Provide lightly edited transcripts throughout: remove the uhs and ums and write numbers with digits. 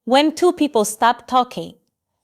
When two people stop talking,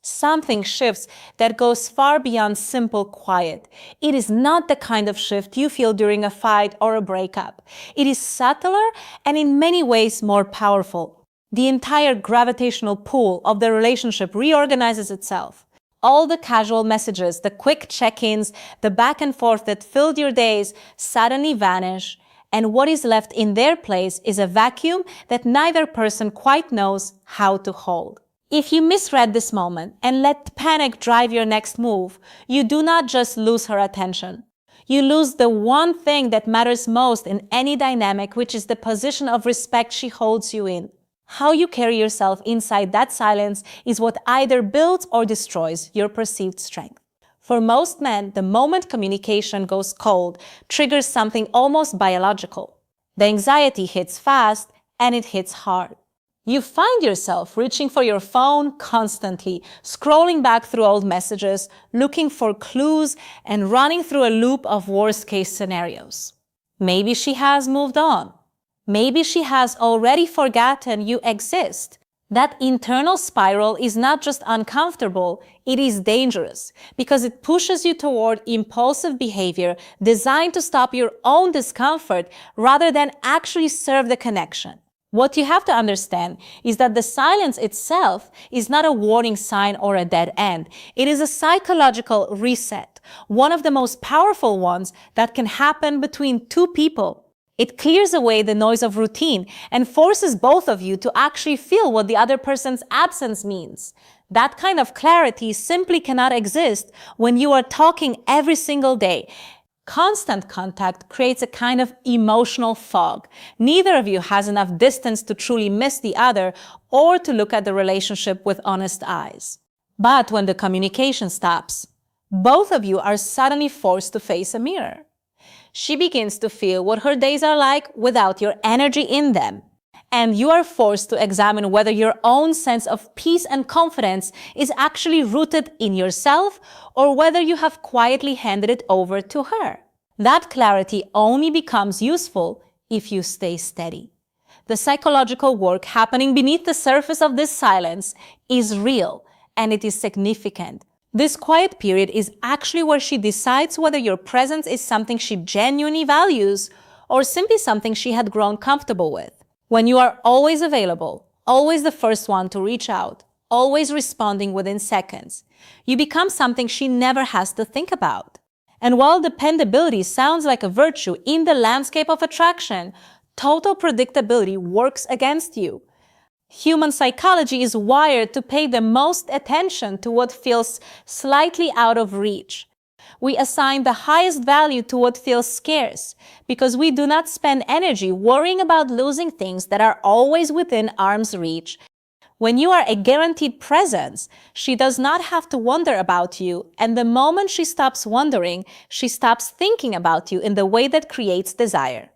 something shifts that goes far beyond simple quiet. It is not the kind of shift you feel during a fight or a breakup. It is subtler and in many ways more powerful. The entire gravitational pull of the relationship reorganizes itself. All the casual messages, the quick check-ins, the back and forth that filled your days suddenly vanish, and what is left in their place is a vacuum that neither person quite knows how to hold. If you misread this moment and let panic drive your next move, you do not just lose her attention. You lose the one thing that matters most in any dynamic, which is the position of respect she holds you in. How you carry yourself inside that silence is what either builds or destroys your perceived strength. For most men, the moment communication goes cold triggers something almost biological. The anxiety hits fast and it hits hard. You find yourself reaching for your phone constantly, scrolling back through old messages, looking for clues, and running through a loop of worst-case scenarios. Maybe she has moved on. Maybe she has already forgotten you exist. That internal spiral is not just uncomfortable, it is dangerous because it pushes you toward impulsive behavior designed to stop your own discomfort rather than actually serve the connection. What you have to understand is that the silence itself is not a warning sign or a dead end. It is a psychological reset, one of the most powerful ones that can happen between two people. It clears away the noise of routine and forces both of you to actually feel what the other person's absence means. That kind of clarity simply cannot exist when you are talking every single day. Constant contact creates a kind of emotional fog. Neither of you has enough distance to truly miss the other or to look at the relationship with honest eyes. But when the communication stops, both of you are suddenly forced to face a mirror. She begins to feel what her days are like without your energy in them. And you are forced to examine whether your own sense of peace and confidence is actually rooted in yourself or whether you have quietly handed it over to her. That clarity only becomes useful if you stay steady. The psychological work happening beneath the surface of this silence is real and it is significant. This quiet period is actually where she decides whether your presence is something she genuinely values or simply something she had grown comfortable with. When you are always available, always the first one to reach out, always responding within seconds, you become something she never has to think about. And while dependability sounds like a virtue in the landscape of attraction, total predictability works against you. Human psychology is wired to pay the most attention to what feels slightly out of reach. We assign the highest value to what feels scarce because we do not spend energy worrying about losing things that are always within arm's reach. When you are a guaranteed presence, she does not have to wonder about you, and the moment she stops wondering, she stops thinking about you in the way that creates desire.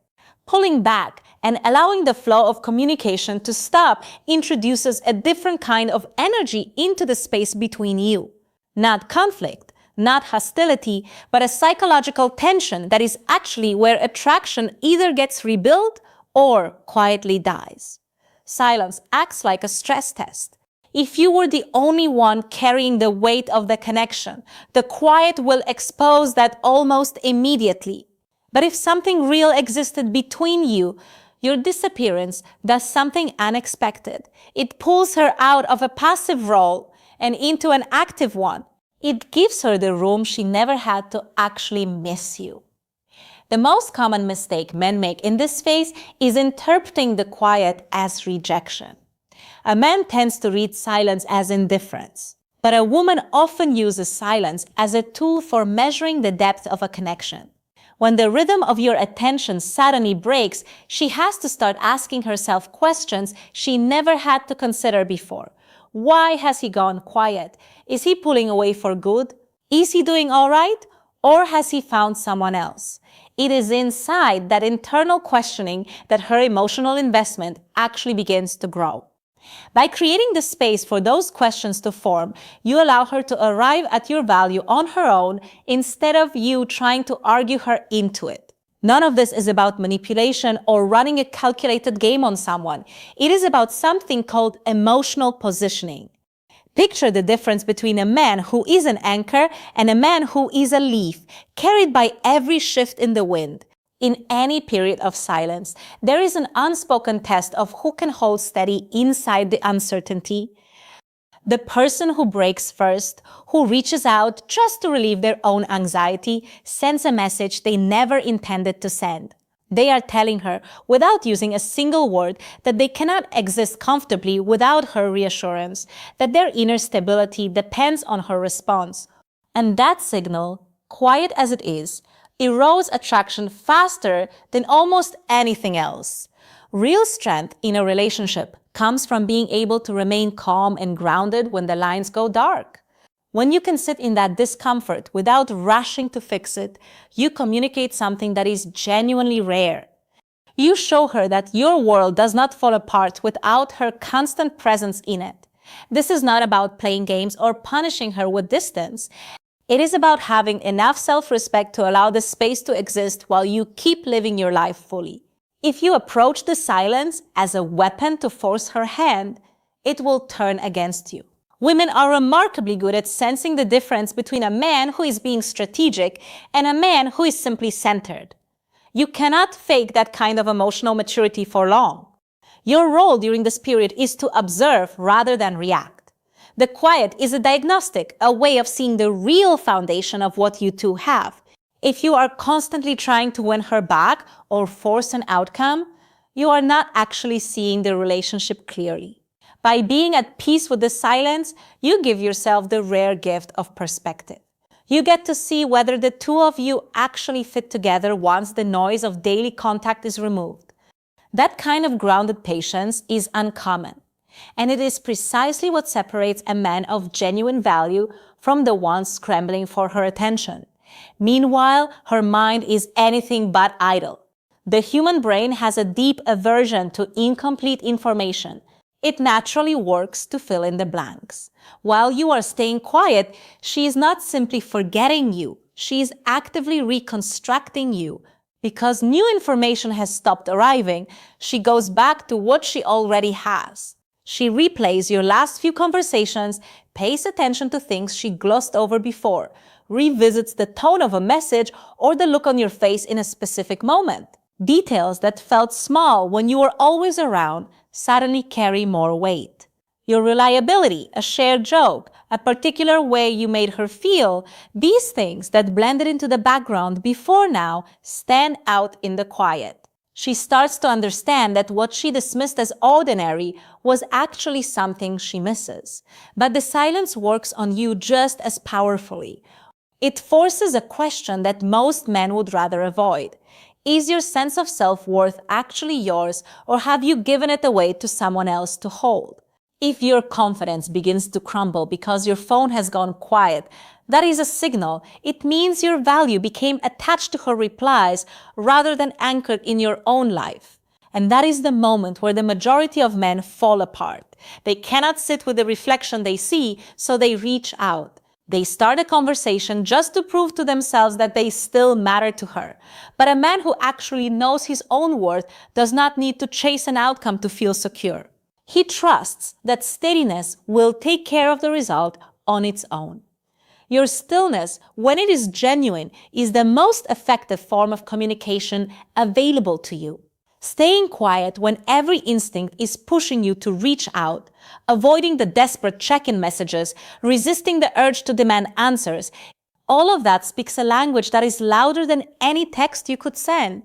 Pulling back and allowing the flow of communication to stop introduces a different kind of energy into the space between you. Not conflict, not hostility, but a psychological tension that is actually where attraction either gets rebuilt or quietly dies. Silence acts like a stress test. If you were the only one carrying the weight of the connection, the quiet will expose that almost immediately. But if something real existed between you, your disappearance does something unexpected. It pulls her out of a passive role and into an active one. It gives her the room she never had to actually miss you. The most common mistake men make in this phase is interpreting the quiet as rejection. A man tends to read silence as indifference, but a woman often uses silence as a tool for measuring the depth of a connection. When the rhythm of your attention suddenly breaks, she has to start asking herself questions she never had to consider before. Why has he gone quiet? Is he pulling away for good? Is he doing all right? Or has he found someone else? It is inside that internal questioning that her emotional investment actually begins to grow. By creating the space for those questions to form, you allow her to arrive at your value on her own instead of you trying to argue her into it. None of this is about manipulation or running a calculated game on someone. It is about something called emotional positioning. Picture the difference between a man who is an anchor and a man who is a leaf, carried by every shift in the wind. In any period of silence, there is an unspoken test of who can hold steady inside the uncertainty. The person who breaks first, who reaches out just to relieve their own anxiety, sends a message they never intended to send. They are telling her, without using a single word, that they cannot exist comfortably without her reassurance, that their inner stability depends on her response. And that signal, quiet as it is, erodes attraction faster than almost anything else. Real strength in a relationship comes from being able to remain calm and grounded when the lines go dark. When you can sit in that discomfort without rushing to fix it, you communicate something that is genuinely rare. You show her that your world does not fall apart without her constant presence in it. This is not about playing games or punishing her with distance. It is about having enough self-respect to allow the space to exist while you keep living your life fully. If you approach the silence as a weapon to force her hand, it will turn against you. Women are remarkably good at sensing the difference between a man who is being strategic and a man who is simply centered. You cannot fake that kind of emotional maturity for long. Your role during this period is to observe rather than react. The quiet is a diagnostic, a way of seeing the real foundation of what you two have. If you are constantly trying to win her back or force an outcome, you are not actually seeing the relationship clearly. By being at peace with the silence, you give yourself the rare gift of perspective. You get to see whether the two of you actually fit together once the noise of daily contact is removed. That kind of grounded patience is uncommon, and it is precisely what separates a man of genuine value from the one scrambling for her attention. Meanwhile, her mind is anything but idle. The human brain has a deep aversion to incomplete information. It naturally works to fill in the blanks. While you are staying quiet, she is not simply forgetting you. She is actively reconstructing you. Because new information has stopped arriving, she goes back to what she already has. She replays your last few conversations, pays attention to things she glossed over before, revisits the tone of a message or the look on your face in a specific moment. Details that felt small when you were always around suddenly carry more weight. Your reliability, a shared joke, a particular way you made her feel, these things that blended into the background before now stand out in the quiet. She starts to understand that what she dismissed as ordinary was actually something she misses. But the silence works on you just as powerfully. It forces a question that most men would rather avoid. Is your sense of self-worth actually yours, or have you given it away to someone else to hold? If your confidence begins to crumble because your phone has gone quiet, that is a signal. It means your value became attached to her replies rather than anchored in your own life. And that is the moment where the majority of men fall apart. They cannot sit with the reflection they see, so they reach out. They start a conversation just to prove to themselves that they still matter to her. But a man who actually knows his own worth does not need to chase an outcome to feel secure. He trusts that steadiness will take care of the result on its own. Your stillness, when it is genuine, is the most effective form of communication available to you. Staying quiet when every instinct is pushing you to reach out, avoiding the desperate check-in messages, resisting the urge to demand answers, all of that speaks a language that is louder than any text you could send.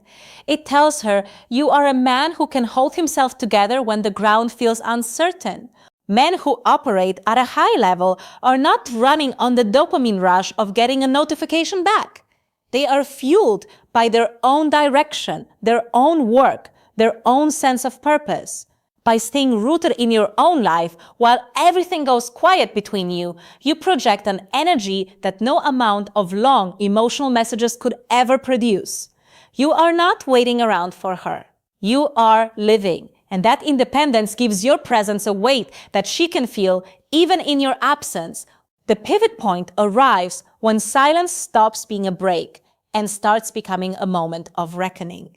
It tells her you are a man who can hold himself together when the ground feels uncertain. Men who operate at a high level are not running on the dopamine rush of getting a notification back. They are fueled by their own direction, their own work, their own sense of purpose. By staying rooted in your own life while everything goes quiet between you, you project an energy that no amount of long emotional messages could ever produce. You are not waiting around for her. You are living, and that independence gives your presence a weight that she can feel even in your absence. The pivot point arrives when silence stops being a break and starts becoming a moment of reckoning.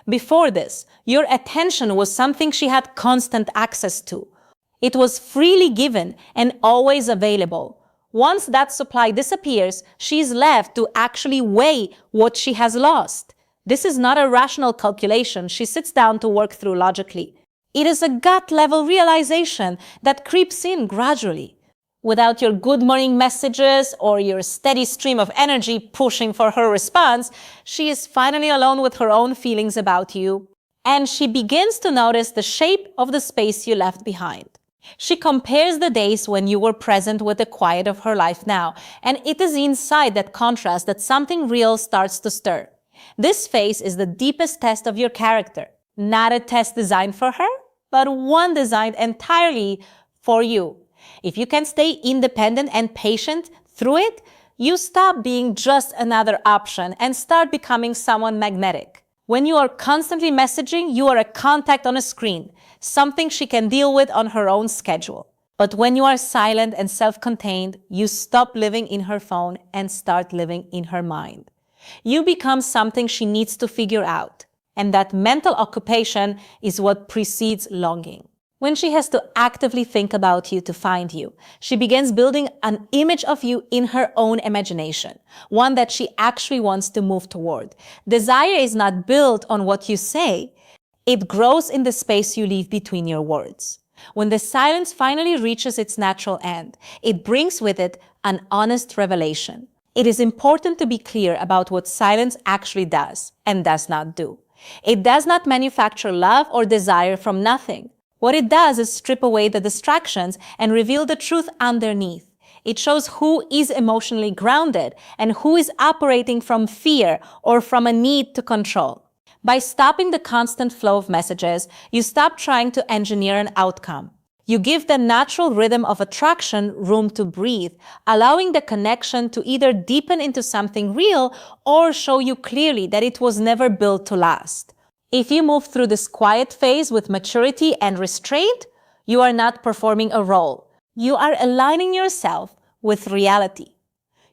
Before this, your attention was something she had constant access to. It was freely given and always available. Once that supply disappears, she is left to actually weigh what she has lost. This is not a rational calculation she sits down to work through logically. It is a gut-level realization that creeps in gradually. Without your good morning messages or your steady stream of energy pushing for her response, she is finally alone with her own feelings about you, and she begins to notice the shape of the space you left behind. She compares the days when you were present with the quiet of her life now, and it is inside that contrast that something real starts to stir. This phase is the deepest test of your character, not a test designed for her, but one designed entirely for you. If you can stay independent and patient through it, you stop being just another option and start becoming someone magnetic. When you are constantly messaging, you are a contact on a screen, something she can deal with on her own schedule. But when you are silent and self-contained, you stop living in her phone and start living in her mind. You become something she needs to figure out, and that mental occupation is what precedes longing. When she has to actively think about you to find you, she begins building an image of you in her own imagination, one that she actually wants to move toward. Desire is not built on what you say. It grows in the space you leave between your words. When the silence finally reaches its natural end, it brings with it an honest revelation. It is important to be clear about what silence actually does and does not do. It does not manufacture love or desire from nothing. What it does is strip away the distractions and reveal the truth underneath. It shows who is emotionally grounded and who is operating from fear or from a need to control. By stopping the constant flow of messages, you stop trying to engineer an outcome. You give the natural rhythm of attraction room to breathe, allowing the connection to either deepen into something real or show you clearly that it was never built to last. If you move through this quiet phase with maturity and restraint, you are not performing a role. You are aligning yourself with reality.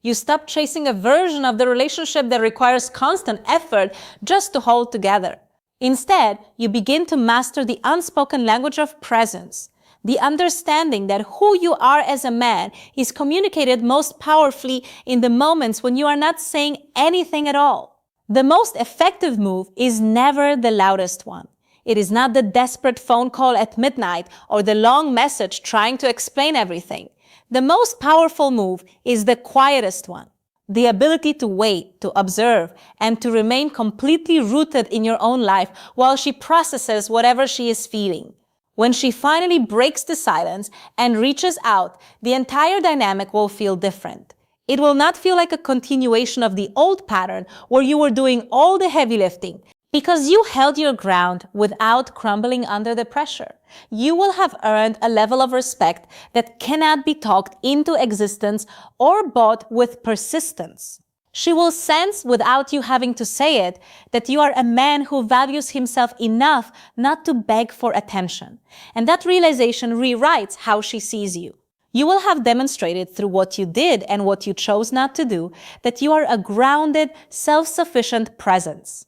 You stop chasing a version of the relationship that requires constant effort just to hold together. Instead, you begin to master the unspoken language of presence, the understanding that who you are as a man is communicated most powerfully in the moments when you are not saying anything at all. The most effective move is never the loudest one. It is not the desperate phone call at midnight or the long message trying to explain everything. The most powerful move is the quietest one. The ability to wait, to observe, and to remain completely rooted in your own life while she processes whatever she is feeling. When she finally breaks the silence and reaches out, the entire dynamic will feel different. It will not feel like a continuation of the old pattern where you were doing all the heavy lifting. Because you held your ground without crumbling under the pressure, you will have earned a level of respect that cannot be talked into existence or bought with persistence. She will sense, without you having to say it, that you are a man who values himself enough not to beg for attention. And that realization rewrites how she sees you. You will have demonstrated through what you did and what you chose not to do that you are a grounded, self-sufficient presence.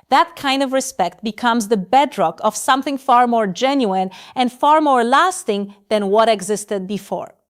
That kind of respect becomes the bedrock of something far more genuine and far more lasting than what existed before.